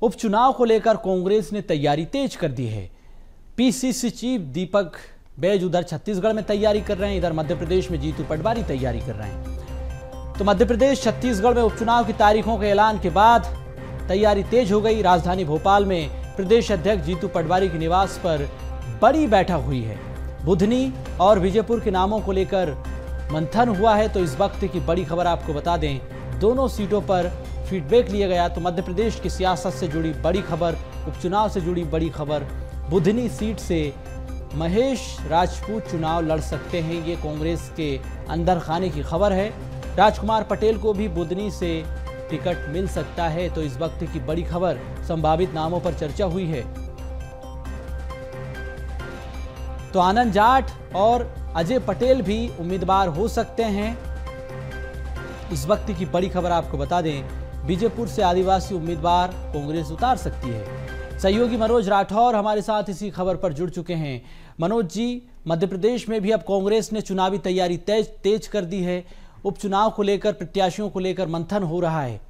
उपचुनाव को लेकर कांग्रेस ने तैयारी तेज कर दी है। पीसीसी चीफ दीपक बैज उधर छत्तीसगढ़ में तैयारी कर रहे हैं, इधर मध्य प्रदेश में जीतू पटवारी तैयारी कर रहे हैं। तो मध्य प्रदेश छत्तीसगढ़ में उपचुनाव की तारीखों के ऐलान के बाद तैयारी तेज हो गई। राजधानी भोपाल में प्रदेश अध्यक्ष जीतू पटवारी के निवास पर बड़ी बैठक हुई है। बुधनी और विजयपुर के नामों को लेकर मंथन हुआ है। तो इस वक्त की बड़ी खबर आपको बता दें, दोनों सीटों पर फीडबैक लिया गया। तो मध्य प्रदेश की सियासत से जुड़ी बड़ी खबर, उपचुनाव से जुड़ी बड़ी खबर, बुधनी सीट से महेश राजपूत चुनाव लड़ सकते हैं, ये कांग्रेस के अंदर खाने की खबर है। राजकुमार पटेल को भी बुधनी से टिकट मिल सकता है। तो इस वक्त की बड़ी खबर, संभावित नामों पर चर्चा हुई है। तो आनंद जाट और अजय पटेल भी उम्मीदवार हो सकते हैं। इस वक्त की बड़ी खबर आपको बता दें, बीजेपुर से आदिवासी उम्मीदवार कांग्रेस उतार सकती है। सहयोगी मनोज राठौर हमारे साथ इसी खबर पर जुड़ चुके हैं। मनोज जी, मध्य प्रदेश में भी अब कांग्रेस ने चुनावी तैयारी तेज कर दी है। उपचुनाव को लेकर, प्रत्याशियों को लेकर मंथन हो रहा है।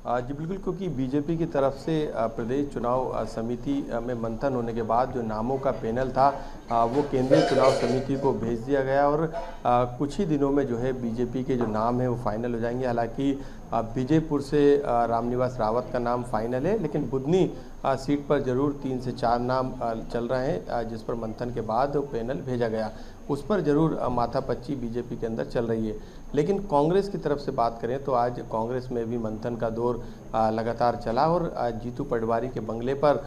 जी बिल्कुल, क्योंकि बीजेपी की तरफ से प्रदेश चुनाव समिति में मंथन होने के बाद जो नामों का पैनल था वो केंद्रीय चुनाव समिति को भेज दिया गया और कुछ ही दिनों में जो है बीजेपी के जो नाम है वो फाइनल हो जाएंगे। हालांकि विजयपुर से रामनिवास रावत का नाम फाइनल है, लेकिन बुधनी सीट पर जरूर 3 से 4 नाम चल रहे हैं, जिस पर मंथन के बाद पैनल भेजा गया। उस पर जरूर माथापच्ची बीजेपी के अंदर चल रही है। लेकिन कांग्रेस की तरफ से बात करें तो आज कांग्रेस में भी मंथन का दौर लगातार चला और जीतू पटवारी के बंगले पर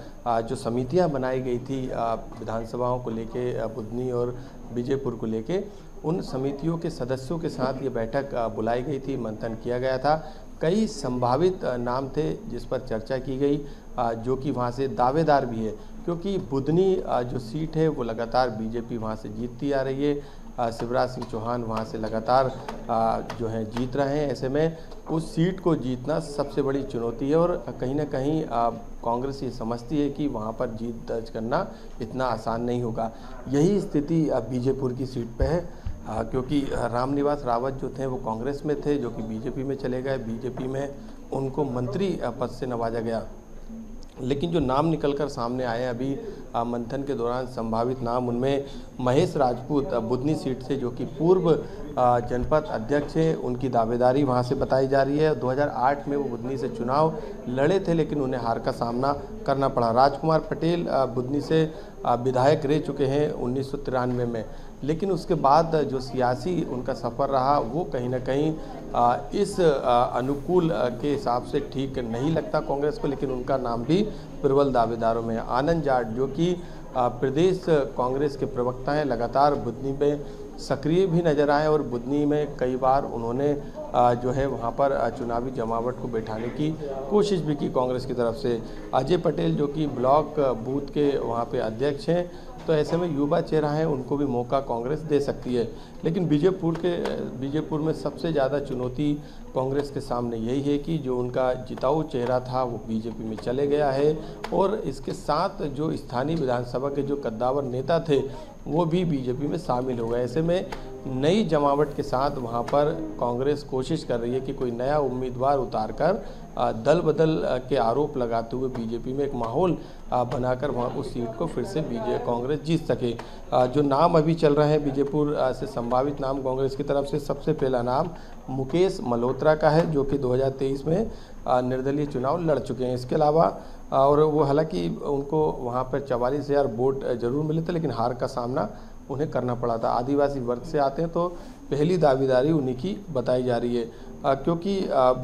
जो समितियां बनाई गई थी विधानसभाओं को लेके, बुधनी और विजयपुर को लेके, उन समितियों के सदस्यों के साथ ये बैठक बुलाई गई थी, मंथन किया गया था। कई संभावित नाम थे जिस पर चर्चा की गई, जो कि वहाँ से दावेदार भी है, क्योंकि बुधनी जो सीट है वो लगातार बीजेपी वहाँ से जीतती आ रही है। शिवराज सिंह चौहान वहाँ से लगातार जो है जीत रहे हैं। ऐसे में उस सीट को जीतना सबसे बड़ी चुनौती है और कहीं ना कहीं कांग्रेस ये समझती है कि वहाँ पर जीत दर्ज करना इतना आसान नहीं होगा। यही स्थिति बीजेपुर की सीट पे है, क्योंकि रामनिवास रावत जो थे वो कांग्रेस में थे, जो कि बीजेपी में चले गए। बीजेपी में उनको मंत्री पद से नवाजा गया, लेकिन जो नाम निकलकर सामने आए अभी मंथन के दौरान संभावित नाम, उनमें महेश राजपूत बुधनी सीट से, जो कि पूर्व जनपद अध्यक्ष हैं, उनकी दावेदारी वहां से बताई जा रही है। 2008 में वो बुधनी से चुनाव लड़े थे, लेकिन उन्हें हार का सामना करना पड़ा। राजकुमार पटेल बुधनी से विधायक रह चुके हैं 1993 में, लेकिन उसके बाद जो सियासी उनका सफ़र रहा वो कहीं ना कहीं इस अनुकूल के हिसाब से ठीक नहीं लगता कांग्रेस को, लेकिन उनका नाम भी प्रबल दावेदारों में है। आनंद जाट जो कि प्रदेश कांग्रेस के प्रवक्ता हैं, लगातार बुधनी में सक्रिय भी नजर आए और बुधनी में कई बार उन्होंने जो है वहाँ पर चुनावी जमावट को बैठाने की कोशिश भी की कांग्रेस की तरफ से। अजय पटेल जो कि ब्लॉक बूथ के वहाँ पे अध्यक्ष हैं, तो ऐसे में युवा चेहरा है, उनको भी मौका कांग्रेस दे सकती है। लेकिन बीजेपुर में सबसे ज़्यादा चुनौती कांग्रेस के सामने यही है कि जो उनका जिताऊ चेहरा था वो बीजेपी में चले गया है और इसके साथ जो स्थानीय विधानसभा के जो कद्दावर नेता थे वो भी बीजेपी में शामिल हो गए। ऐसे में नई जमावट के साथ वहाँ पर कांग्रेस कोशिश कर रही है कि कोई नया उम्मीदवार उतारकर दल बदल के आरोप लगाते हुए बीजेपी में एक माहौल बनाकर वहाँ उस सीट को फिर से कांग्रेस जीत सके। जो नाम अभी चल रहे हैं बीजेपुर से संभावित नाम कांग्रेस की तरफ से, सबसे पहला नाम मुकेश मल्होत्रा का है, जो कि 2023 में निर्दलीय चुनाव लड़ चुके हैं। इसके अलावा और वो हालांकि उनको वहाँ पर 44,000 वोट जरूर मिले थे, लेकिन हार का सामना उन्हें करना पड़ा था। आदिवासी वर्ग से आते हैं तो पहली दावेदारी उन्हीं की बताई जा रही है, क्योंकि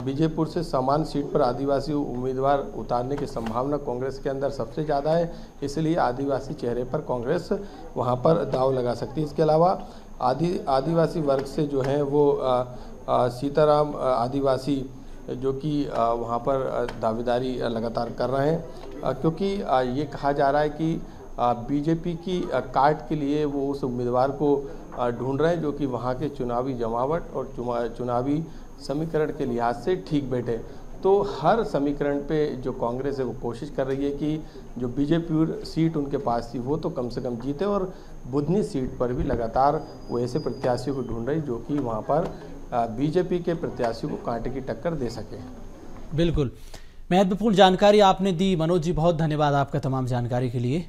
बीजेपुर से समान सीट पर आदिवासी उम्मीदवार उतारने की संभावना कांग्रेस के अंदर सबसे ज़्यादा है, इसलिए आदिवासी चेहरे पर कांग्रेस वहाँ पर दाव लगा सकती है। इसके अलावा आदिवासी वर्ग से जो है वो सीताराम आदिवासी जो कि वहाँ पर दावेदारी लगातार कर रहे हैं, क्योंकि ये कहा जा रहा है कि बीजेपी की काट के लिए वो उस उम्मीदवार को ढूंढ रहे हैं जो कि वहाँ के चुनावी जमावट और चुनावी समीकरण के लिहाज से ठीक बैठे। तो हर समीकरण पे जो कांग्रेस है वो कोशिश कर रही है कि जो बीजेपी सीट उनके पास थी वो तो कम से कम जीते, और बुधनी सीट पर भी लगातार वो ऐसे प्रत्याशियों को ढूंढ रही जो कि वहाँ पर बीजेपी के प्रत्याशियों को कांटे की टक्कर दे सके। बिल्कुल, महत्वपूर्ण जानकारी आपने दी मनोज जी, बहुत धन्यवाद आपका तमाम जानकारी के लिए।